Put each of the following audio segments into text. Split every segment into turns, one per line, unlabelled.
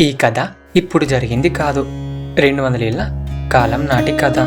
ఈ కథ ఇప్పుడు జరిగింది కాదు, 200 ఏళ్ల కాలం నాటి కథ.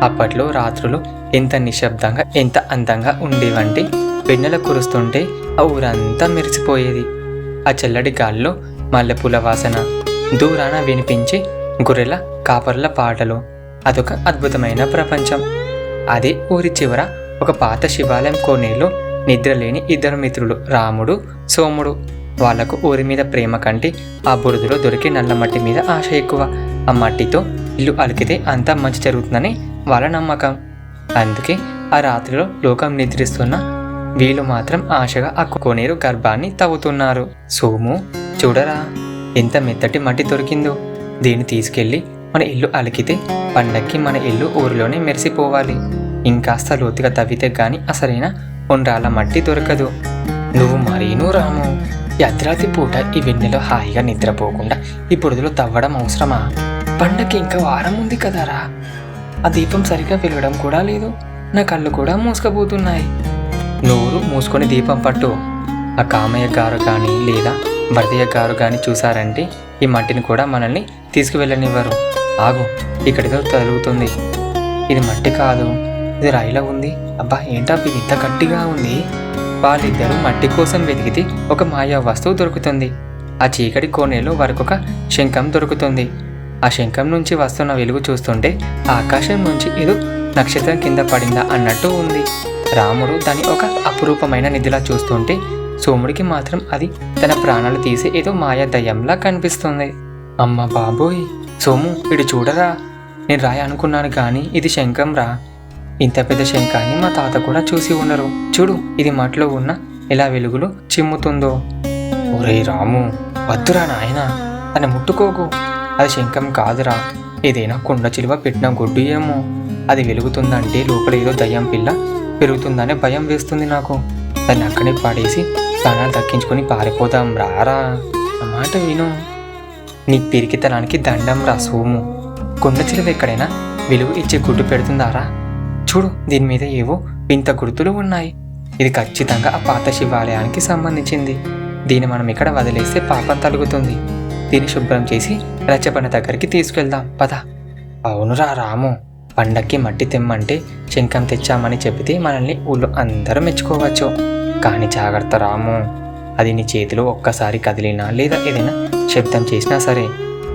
అప్పట్లో రాత్రులు ఎంత నిశ్శబ్దంగా ఎంత అందంగా ఉండేవంటే వెన్నెల కురుస్తుంటే ఆ ఊరంతా మెరిసిపోయేది. ఆ చల్లటి గాలిలో మల్లెపూల వాసన, దూరాన వినిపించే గొర్రెల కాపర్ల పాటలు, అదొక అద్భుతమైన ప్రపంచం. అదే ఊరి చివర ఒక పాత శివాలయం కోనేలో నిద్రలేని ఇద్దరు మిత్రులు, రాముడు, సోముడు. వాళ్లకు ఊరి మీద ప్రేమ కంటే ఆ బురదలో దొరికే నల్ల మట్టి మీద ఆశ ఎక్కువ. ఆ మట్టితో ఇల్లు అలికితే అంతా మంచి జరుగుతుందని వాళ్ళ నమ్మకం. అందుకే ఆ రాత్రిలో లోకం నిద్రిస్తున్న వీళ్ళు మాత్రం ఆశగా ఆ కోనేరు గర్భాన్ని తవ్వుతున్నారు. సోము, చూడరా ఎంత మెత్తటి మట్టి దొరికిందో. దీన్ని తీసుకెళ్ళి మన ఇల్లు అలికితే పండక్కి మన ఇల్లు ఊరిలోనే మెరిసిపోవాలి. ఇంకాస్త లోతుగా తవ్వితే గాని అసలైన ఉండ్రాల మట్టి దొరకదు. నువ్వు మరీను రాము, అర్ధరాత్రి పూట ఈ వెన్నెలో హాయిగా నిద్రపోకుండా ఈ బురదలో తవ్వడం అవసరమా? పండగకి ఇంకా వారం ఉంది కదరా. ఆ దీపం సరిగ్గా వెలగడం కూడా లేదు, నా కళ్ళు కూడా మూసుకుపోతున్నాయి. నోరు మూసుకొని దీపం పట్టు. ఆ కామయ్య గారు కానీ లేదా భరతయ్య గారు కానీ చూసారంటే ఈ మట్టిని కూడా మనల్ని తీసుకువెళ్ళనివ్వరు. ఆగు, ఇక్కడితో తరుగుతుంది. ఇది మట్టి కాదు, ఇది రాయిలా ఉంది. అబ్బా ఏంటా ఇది ఇంత గట్టిగా ఉంది. వాళ్ళిద్దరూ మట్టి కోసం వెతికితే ఒక మాయా వస్తువు దొరుకుతుంది. ఆ చీకటి కోనేలో వారికొక శంఖం దొరుకుతుంది. ఆ శంఖం నుంచి వస్తున్న వెలుగు చూస్తుంటే ఆకాశం నుంచి ఏదో నక్షత్రం కింద పడిందా అన్నట్టు ఉంది. రాముడు దాని ఒక అపురూపమైన నిధిలా చూస్తుంటే సోముడికి మాత్రం అది తన ప్రాణాలు తీసే ఏదో మాయా దయ్యంలా కనిపిస్తుంది. అమ్మ బాబోయ్, సోము ఇటు చూడరా, నేను రాయి అనుకున్నాను కానీ ఇది శంఖం రా. ఇంత పెద్ద శంఖాన్ని మా తాత కూడా చూసి ఉండరు. చూడు ఇది మట్లో ఉన్న ఎలా వెలుగులు చిమ్ముతుందో. ఒరే రాము, వద్దురా నాయన, అని ముట్టుకోకు. అది శంఖం కాదురా, ఏదైనా కొండ చిలువ పెట్టిన గొడ్డు ఏమో. అది వెలుగుతుందంటే లోపల ఏదో దయ్యం పిల్ల పెరుగుతుందనే భయం వేస్తుంది నాకు. దాన్ని అక్కడే పడేసి ప్రాణాలు దక్కించుకొని పారిపోదాం రారా. అన్నమాట విను. నీ పిరికితనానికి దండం రా సోము. కొండ చిలువ ఎక్కడైనా వెలుగు ఇచ్చే గుడ్డు పెడుతుందారా? చూడు, దీని మీద ఏవో వింత గుర్తులు ఉన్నాయి. ఇది ఖచ్చితంగా ఆ పాత శివాలయానికి సంబంధించింది. దీన్ని మనం ఇక్కడ వదిలేస్తే పాపం తలుగుతుంది. దీన్ని శుభ్రం చేసి రచ్చబండ దగ్గరికి తీసుకెళ్దాం పద. అవునురా రాము, పండక్కి మట్టి తెమ్మంటే శంఖం తెచ్చామని చెబితే మనల్ని ఊళ్ళో అందరూ మెచ్చుకోవచ్చు. కానీ జాగ్రత్త రాము, అది నీ చేతిలో ఒక్కసారి కదిలినా లేదా ఏదైనా శబ్దం చేసినా సరే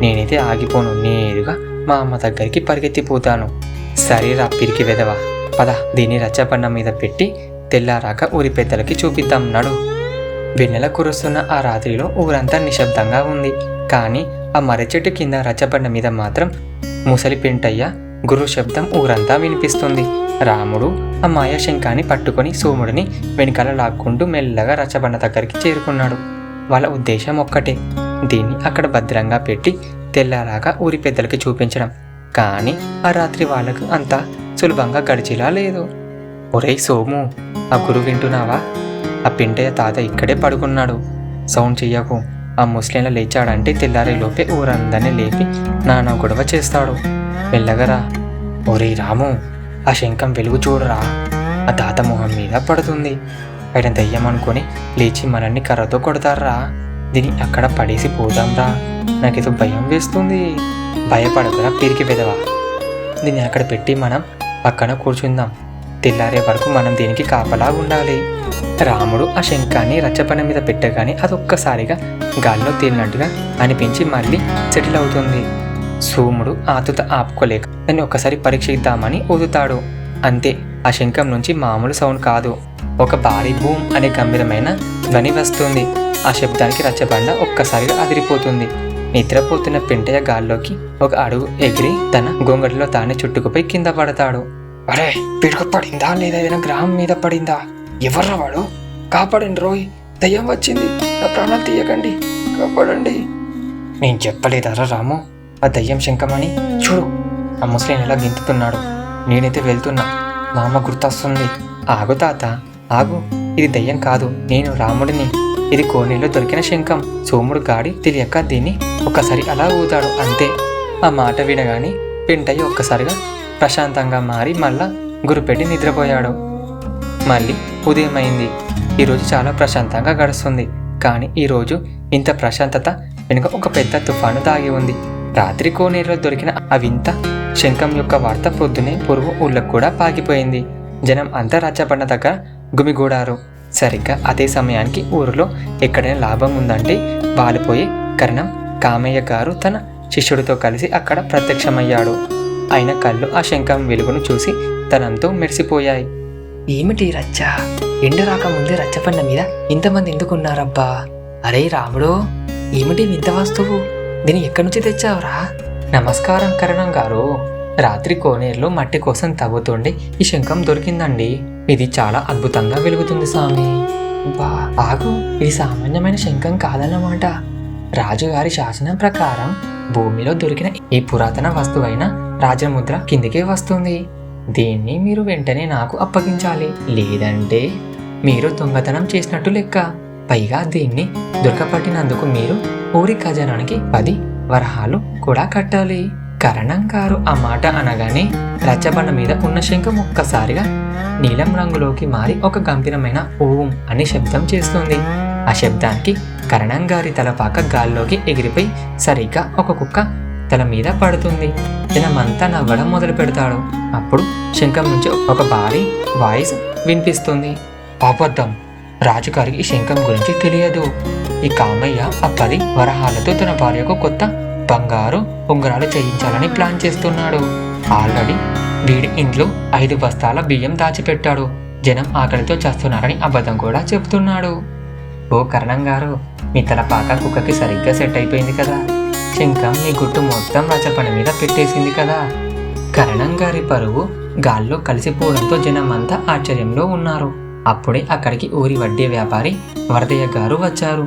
నేనైతే ఆగిపోను. నేరుగా మా అమ్మ దగ్గరికి పరిగెత్తిపోతాను. సరేరా పిరికి వెదవా, పద దీన్ని రచ్చబండ మీద పెట్టి తెల్లారాక ఊరి పెద్దలకి చూపిద్దాం నడు. వెన్నెల కురుస్తున్న ఆ రాత్రిలో ఊరంతా నిశ్శబ్దంగా ఉంది. కానీ ఆ మర్రి చెట్టు కింద రచ్చబండ మీద మాత్రం ముసలి పెంటయ్య గురు శబ్దం ఊరంతా వినిపిస్తుంది. రాముడు ఆ మాయా శంఖాన్ని పట్టుకొని సోముడిని వెనకాల లాక్కుంటూ మెల్లగా రచ్చబండ దగ్గరికి చేరుకున్నాడు. వాళ్ళ ఉద్దేశం ఒక్కటే, దీన్ని అక్కడ భద్రంగా పెట్టి తెల్లారాక ఊరి పెద్దలకి చూపించడం. కానీ ఆ రాత్రి వాళ్ళకు అంత సులభంగా గడిచేలా లేదు. ఒరేయ్ సోము, ఆ గురు వింటున్నావా? ఆ పెంటయ్య తాత ఇక్కడే పడుకున్నాడు. సౌండ్ చెయ్యకు. ఆ ముస్లింల లేచాడంటే తెల్లారే లోపే ఊరందరినీ లేపి నానా గొడవ చేస్తాడు. మెల్లగరా. ఒరేయ్ రాము, ఆ శంఖం వెలుగు చూడరా. ఆ తాత మొహం మీద పడుతుంది. ఆయన దయ్యం అనుకొని లేచి మనల్ని కర్రతో కొడతారా. దీన్ని అక్కడ పడేసి పోదాంరా, నాకేదో భయం వేస్తుంది. భయపడకురా పిరికి పెదవా, దీన్ని అక్కడ పెట్టి మనం పక్కన కూర్చుందాం. తెల్లారే వరకు మనం దీనికి కాపలా ఉండాలి. రాముడు ఆ శంఖాన్ని రచ్చబండ మీద పెట్టగానే అదొక్కసారిగా గాల్లో తేలినట్టుగా అనిపించి మళ్ళీ సెటిల్ అవుతుంది. సోముడు ఆతుత ఆపుకోలేక దాన్ని ఒక్కసారి పరీక్షిద్దామని ఊదుతాడు. అంతే, ఆ శంఖం నుంచి మామూలు సౌండ్ కాదు, ఒక భారీ బూమ్ అనే గంభీరమైన ధ్వని వస్తుంది. ఆ శబ్దానికి రచ్చబండ ఒక్కసారిగా అదిరిపోతుంది. నిద్రపోతున్న పెంటయ్య గాల్లోకి ఒక అడుగు ఎగిరి తన గొంగడిలో తానే చుట్టుకుపోయి కింద పడతాడు. అరే, పిడుగు పడిందా లేదా ఏదైనా గ్రహం మీద పడిందా? ఎవర్రా వాడు? కాపాడండి రోయ్, దయ్యం వచ్చింది, నా ప్రాణాలు తీయకండి, కాపాడండి. నేను చెప్పలేదరా రాము ఆ దయ్యం శంఖమని? చూడు, ఆ ముస్లిం ఎలా గింతుతున్నాడు. నేనైతే వెళ్తున్నా, మా అమ్మ గుర్తొస్తుంది. ఆగు తాత, ఆగు, ఇది దయ్యం కాదు, నేను రాముడిని. ఇది కోనేలో దొరికిన శంఖం. సోముడు గాడి తెలియక దీన్ని ఒక్కసారి అలా ఊదాడు. అంతే. ఆ మాట వినగానే పెంటయ్య ఒక్కసారిగా ప్రశాంతంగా మారి మళ్ళా గురిపెట్టి నిద్రపోయాడు. మళ్ళీ ఉదయమైంది. ఈరోజు చాలా ప్రశాంతంగా గడుస్తుంది. కానీ ఈరోజు ఇంత ప్రశాంతత వెనుక ఒక పెద్ద తుఫాను దాగి ఉంది. రాత్రి కోనేరులో దొరికిన ఆ వింత శంఖం యొక్క వార్త పొద్దునే పొరుగు ఊళ్ళకు కూడా పాకిపోయింది. జనం అంతా రచ్చబండ దగ్గర గుమిగూడారు. సరిగ్గా అదే సమయానికి ఊరిలో ఎక్కడైనా లాభం ఉందంటే వాలిపోయి కర్ణం కామయ్య గారు తన శిష్యుడితో కలిసి అక్కడ ప్రత్యక్షమయ్యాడు. ఆయన కళ్ళు ఆ శంఖం వెలుగును చూసి తనంతో మెరిసిపోయాయి.
ఏమిటి రచ్చ? ఎండ రాకముందే రచ్చబండ మీద ఇంతమంది ఎందుకున్నారబ్బా? అరే రాముడు, ఏమిటి వింత వస్తువు? దీన్ని ఎక్కడి నుంచి తెచ్చావురా?
నమస్కారం కరణం గారు. రాత్రి కోనేరులో మట్టి కోసం తవ్వుతుండే ఈ శంఖం దొరికిందండి. ఇది చాలా అద్భుతంగా వెలుగుతుంది స్వామి.
బా ఆగు, ఇది సామాన్యమైన శంఖం కాదన్నమాట.
రాజుగారి శాసనం ప్రకారం భూమిలో దొరికిన ఈ పురాతన వస్తువైన రాజముద్ర కిందికే వస్తుంది. దీన్ని మీరు వెంటనే నాకు అప్పగించాలి, లేదంటే మీరు దొంగతనం చేసినట్టు లెక్క. పైగా దీన్ని దొరకపట్టినందుకు మీరు ఊరి ఖజానానికి 10 వరహాలు కూడా కట్టాలి. కరణం గారు ఆ మాట అనగానే రచ్చబండ మీద ఉన్న శంఖం ఒక్కసారిగా నీలం రంగులోకి మారి ఒక గంభీరమైన ఓం అనే శబ్దం చేస్తుంది. ఆ శబ్దానికి కరణం గారి తలపాక గాల్లోకి ఎగిరిపోయి సరిగ్గా ఒక కుక్క తల మీద పడుతుంది. జనమంతా నవ్వడం మొదలు పెడతాడు. అప్పుడు శంఖం నుంచి ఒక భారీ వాయిస్ వినిపిస్తుంది. అబద్ధం, రాజుగారికి ఈ శంఖం గురించి తెలియదు. ఈ కామయ్య ఆ 10 వరహాలతో తన భార్యకు కొత్త బంగారు ఉంగరాలు చేయించాలని ప్లాన్ చేస్తున్నాడు. ఆల్రెడీ వీడి ఇంట్లో 5 బస్తాల బియ్యం దాచిపెట్టాడు. జనం ఆకలితో చేస్తున్నారని అబద్ధం కూడా చెప్తున్నాడు. ఓ కరణం గారు, మీ తలపాక కుక్కకి సరిగ్గా సెట్ అయిపోయింది కదా. శంఖం మీ గుట్టు మొత్తం రచపని మీద పెట్టేసింది కదా. కరణం గారి పరువు గాల్లో కలిసిపోవడంతో జనం అంతా ఆశ్చర్యంలో ఉన్నారు. అప్పుడే అక్కడికి ఊరి వడ్డీ వ్యాపారి వరదయ్య గారు వచ్చారు.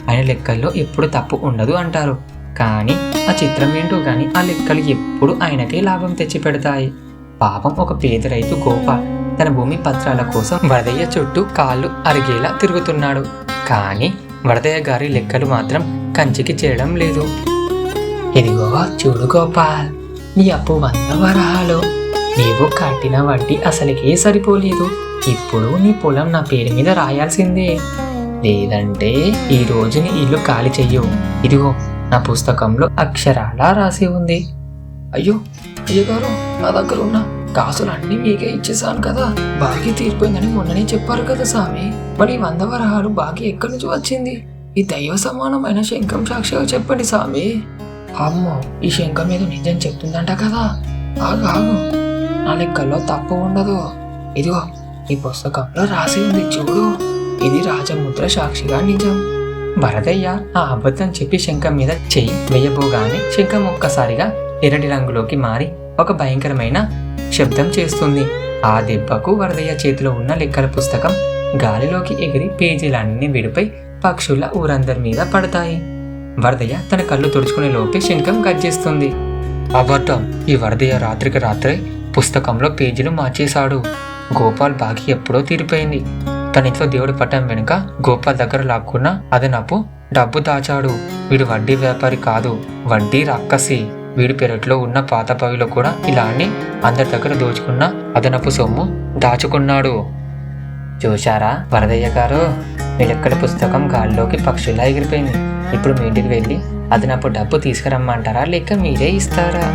ఆయన లెక్కల్లో ఎప్పుడు తప్పు ఉండదు అంటారు. కానీ ఆ చిత్రం ఏంటో గాని ఆ లెక్కలు ఎప్పుడు ఆయనకే లాభం తెచ్చి పెడతాయి. పాపం ఒక పేద రైతు గోపాల్ తన భూమి పత్రాల కోసం వరదయ్య చుట్టూ కాళ్ళు అరిగేలా తిరుగుతున్నాడు. కానీ వరదయ్య గారి లెక్కలు మాత్రం కంచికి చేరడం లేదు.
ఇదిగో చూడు గోపాల్, నీ అప్పు 100 వరహాలు. నీవు కట్టిన వడ్డీ అసలుకే సరిపోలేదు. ఇప్పుడు నీ పొలం నా పేరు మీద రాయాల్సిందే, లేదంటే ఈ రోజు నీ ఇల్లు ఖాళీ చెయ్యు. ఇదిగో నా పుస్తకంలో అక్షరాలా రాసి ఉంది.
అయ్యో అయ్యగారు, నా దగ్గర ఉన్న కాసులన్నీ మీకే ఇచ్చేసాను కదా. బాకీ తీరిపోయిందని మొన్ననే చెప్పారు కదా స్వామి. మరి 100 వరహాలు బాకీ ఎక్కడి నుంచి వచ్చింది? ఈ దైవ సమానమైన శంఖం సాక్షిగా చెప్పండి స్వామి. అమ్మో, ఈ శంఖం మీద నిజం చెప్తుందంట కదా. ఆగు, నా లెక్కల్లో తప్పు ఉండదు. ఇదిగో ఈ పుస్తకంలో రాసి ఉంది చూడు. ఇది రాజముద్ర సాక్షిగా నిజం.
వరదయ్య ఆ అబద్ధం చెప్పి శంఖం మీద చెయ్యి వేయబోగానే శంఖం ఒక్కసారిగా ఎర్రటి రంగులోకి మారి ఒక భయంకరమైన శబ్దం చేస్తుంది. ఆ దెబ్బకు వరదయ్య చేతిలో ఉన్న లెక్కల పుస్తకం గాలిలోకి ఎగిరి పేజీలన్నీ విడిపై పక్షుల ఊరందరి మీద పడతాయి. వరదయ్య తన కళ్ళు తుడుచుకునే లోపే శంఖం గర్జిస్తుంది. అబద్ధం, ఈ వరదయ్య రాత్రికి రాత్రే పుస్తకంలో పేజీలు మార్చేశాడు. గోపాల్ బాకీ ఎప్పుడో తీరిపోయింది. తన ఇంట్లో దేవుడి పట్టం వెనుక గోపాల్ దగ్గర లాక్కున్న అదనపు డబ్బు దాచాడు. వీడు వడ్డీ వ్యాపారి కాదు, వడ్డీ రాక్కసి. వీడి పెరట్లో ఉన్న పాత బావిలో కూడా ఇలానే అందరి దగ్గర దోచుకున్న అదనపు సొమ్ము దాచుకున్నాడు. చూశారా వరదయ్య గారు, మీ లెక్కల పుస్తకం గాల్లోకి పక్షులా ఎగిరిపోయింది. ఇప్పుడు మీ ఇంటికి వెళ్ళి అదనపు డబ్బు తీసుకురమ్మంటారా, లేక మీరే ఇస్తారా?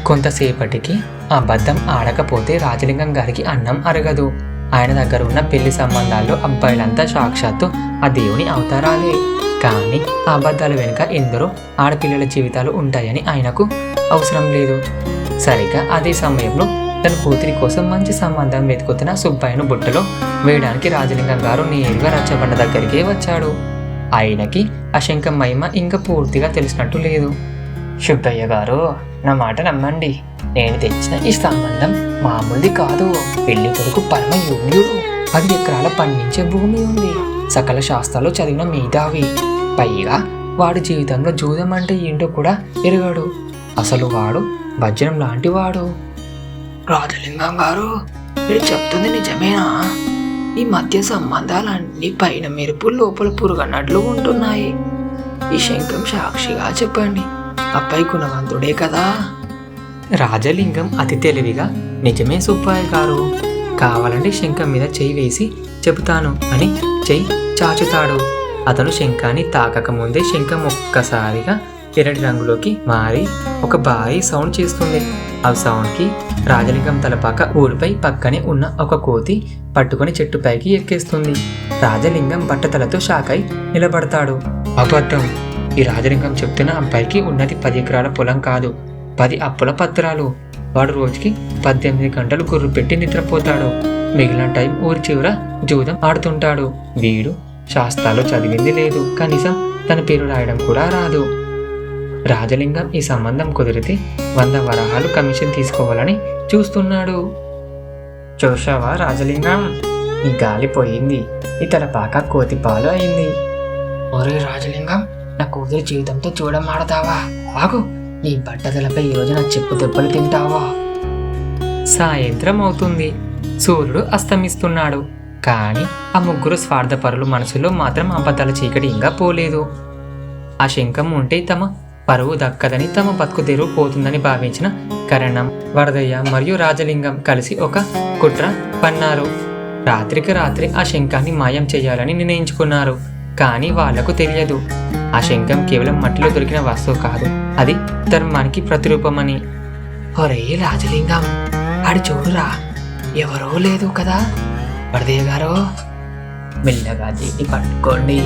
కొంతసేపటికి ఆ అబద్ధం ఆడకపోతే రాజలింగం గారికి అన్నం అరగదు. ఆయన దగ్గర ఉన్న పెళ్లి సంబంధాల్లో అబ్బాయిలంతా సాక్షాత్తు ఆ దేవుని అవతారాలే. కానీ ఆ అబద్ధాల వెనుక ఎందరో ఆడపిల్లల జీవితాలు ఉంటాయని ఆయనకు అవసరం లేదు. సరిగా అదే సమయంలో తన కూతురి కోసం మంచి సంబంధం వెతుకుతున్న సుబ్బయ్యను బుట్టలో వేయడానికి రాజలింగం గారు నేరుగా రచ్చబండ దగ్గరికే వచ్చాడు. ఆయనకి ఆ శంఖం మహిమ ఇంకా పూర్తిగా తెలిసినట్టు లేదు. సుబ్బయ్య గారు, నా మాట నమ్మండి. నేను తెచ్చిన ఈ సంబంధం మామూలుది కాదు. పెళ్లి కొడుకు పరమ యోగ్యుడు. 10 ఎకరాల పండించే భూమి ఉంది. సకల శాస్త్రాలు చదివిన మేధావి. పైగా వాడు జీవితంలో జూదం అంటే ఏంటో కూడా ఎరగాడు. అసలు వాడు వజ్రం లాంటి వాడు.
రాజలింగం గారు, మీరు చెప్తుంది నిజమేనా? ఈ మధ్య సంబంధాలన్నీ పైన మెరుపు లోపల పురుగన్నట్లు ఉంటున్నాయి. ఈ శంఖం సాక్షిగా చెప్పండి, అబ్బాయి గుణవంతుడే కదా.
రాజలింగం అతి తెలివిగా, నిజమే సుబ్బయ్య గారు, కావాలంటే శంఖం మీద చెయ్యి వేసి చెబుతాను అని చెయ్యి చాచుతాడు. అతను శంఖాన్ని తాకకముందే శంఖం ఒక్కసారిగా ఎర్రటి రంగులోకి మారి ఒక భారీ సౌండ్ చేస్తుంది. ఆ సౌండ్కి రాజలింగం తలపాక ఊరిపై పక్కనే ఉన్న ఒక కోతి పట్టుకొని చెట్టుపైకి ఎక్కేస్తుంది. రాజలింగం బట్టతలతో షాక్ అయి నిలబడతాడు. అబద్ధం! ఈ రాజలింగం చెప్తున్న అబ్బాయికి ఉన్నది 10 ఎకరాల పొలం కాదు, 10 అప్పుల పత్రాలు. వాడు రోజుకి 18 గంటలు గుర్రు పెట్టి నిద్రపోతాడు. మిగిలిన టైం ఊరి చివర జూదం ఆడుతుంటాడు. వీడు శాస్త్రాలు చదివింది లేదు, కనీసం తన పేరు రాయడం కూడా రాదు. రాజలింగం ఈ సంబంధం కుదిరితే 100 వరహాలు కమిషన్ తీసుకోవాలని చూస్తున్నాడు. చూశావా రాజలింగం, ఈ గాలి పోయింది, ఈ తలపాక కోతి పాలు అయింది.
ఒరే రాజలింగం, నా కూతురి జీవితంతో చూడమాడతావా? ఆగు, నీ బట్టతలపై ఈరోజు నా చెప్పు దెబ్బలు తింటావా?
సాయంత్రం అవుతుంది. సూర్యుడు అస్తమిస్తున్నాడు. కానీ ఆ ముగ్గురు స్వార్థపరుల మనసులో మాత్రం అబద్ధాల చీకటి ఇంకా పోలేదు. ఆ శంఖం ఉంటే తమ పరువు దక్కదని, తమ బతుకు తెరువు పోతుందని భావించిన కరణం, వరదయ్య మరియు రాజలింగం కలిసి ఒక కుట్ర పన్నారు. రాత్రికి రాత్రి ఆ శంఖాన్ని మాయం చేయాలని నిర్ణయించుకున్నారు. కానీ వాళ్లకు తెలియదు, ఆ శంఖం కేవలం మట్టిలో దొరికిన వస్తువు కాదు, అది ధర్మానికి ప్రతిరూపమని.
ఒరే రాజలింగం, ఆడి చూడురా, ఎవరో లేదు కదా? వరదయ్య గారు, మెల్లగా దీన్ని పట్టుకోండి,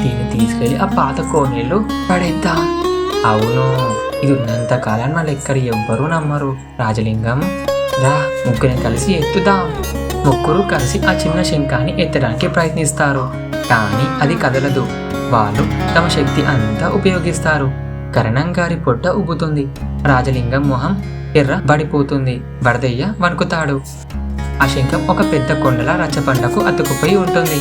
దీన్ని తీసుకెళ్లి ఆ పాత కోనేళ్ళు పడేద్దాం.
అవును, ఇది ఉన్నంత కాలం మన ఎక్కడ ఎవ్వరూ నమ్మరు. రాజలింగం రా, ముగ్గురం కలిసి ఎత్తుదాం. ముగ్గురు కలిసి ఆ చిన్న శంఖాన్ని ఎత్తడానికి ప్రయత్నిస్తారు. కానీ అది కదలదు. వాళ్ళు తమ శక్తి అంతా ఉపయోగిస్తారు. కరణం గారి పొట్ట ఉబ్బుతుంది. రాజలింగం మొహం ఎర్ర బడిపోతుంది. వరదయ్య వణుకుతాడు. ఆ శంఖం ఒక పెద్ద కొండల రచ్చబండకు అతుకుపోయి ఉంటుంది.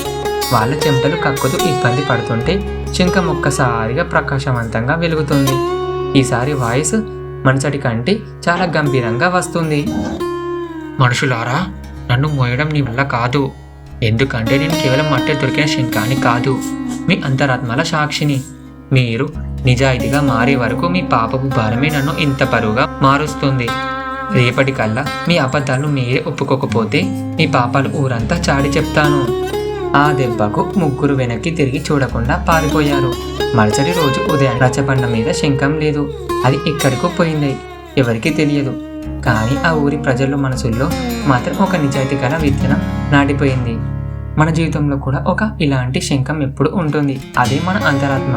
వాళ్ళ చెమటలు కక్కుతూ ఇబ్బంది పడుతుంటే శంఖం ఒక్కసారిగా ప్రకాశవంతంగా వెలుగుతుంది. ఈసారి వాయిస్ మనసటి కంటే చాలా గంభీరంగా వస్తుంది. మనుషులారా, నన్ను మోయడం నీ వల్ల కాదు. ఎందుకంటే నేను కేవలం మట్టి దొరికిన శంఖాన్ని కాదు, మీ అంతరాత్మల సాక్షిని. మీరు నిజాయితీగా మారే వరకు మీ పాపపు భారమే నన్ను ఇంత బరువుగా మారుస్తుంది. రేపటికల్లా మీ అబద్ధాలను మీరే ఒప్పుకోకపోతే మీ పాపాలు ఊరంతా చాడి చెప్తాను. ఆ దెబ్బకు ముగ్గురు వెనక్కి తిరిగి చూడకుండా పారిపోయారు. మరుసటి రోజు ఉదయం రచ్చబండ మీద శంఖం లేదు. అది ఎక్కడికో పోయింది, ఎవరికీ తెలియదు. కానీ ఆ ఊరి ప్రజల మనసుల్లో మాత్రం ఒక నిజాయితీ గల విత్తనం నాటిపోయింది. మన జీవితంలో కూడా ఒక ఇలాంటి శంఖం ఎప్పుడు ఉంటుంది. అదే మన అంతరాత్మ.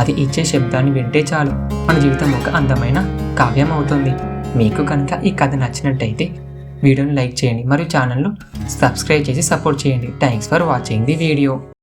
అది ఇచ్చే శబ్దాన్ని వింటే చాలు, మన జీవితం ఒక అందమైన కావ్యం అవుతుంది. మీకు కనుక ఈ కథ నచ్చినట్టయితే వీడియోని లైక్ చేయండి మరియు ఛానల్ను సబ్స్క్రైబ్ చేసి సపోర్ట్ చేయండి. Thanks for watching the video.